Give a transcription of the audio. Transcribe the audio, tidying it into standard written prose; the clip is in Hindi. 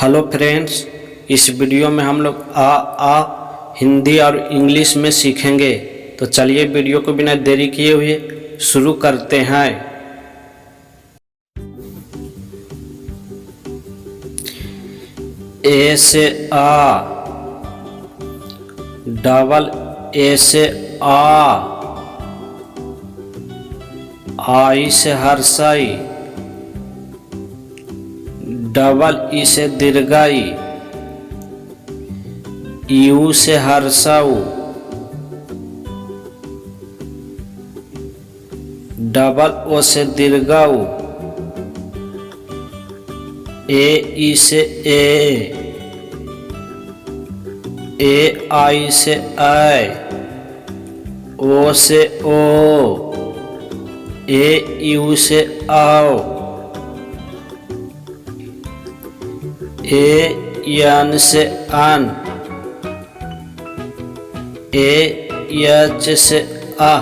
हेलो फ्रेंड्स, इस वीडियो में हम लोग आ हिंदी और इंग्लिश में सीखेंगे। तो चलिए वीडियो को बिना देरी किए हुए शुरू करते हैं। ए से आ, डबल ए से आई से हर्षाई, डबल ई से दीर्घाई, यू से हर्षाऊ, डबल ओ से दीर्घाऊ, ई से ए आई से आई, ओ से ओ, यू से आओ, एन से अन, एच से आ,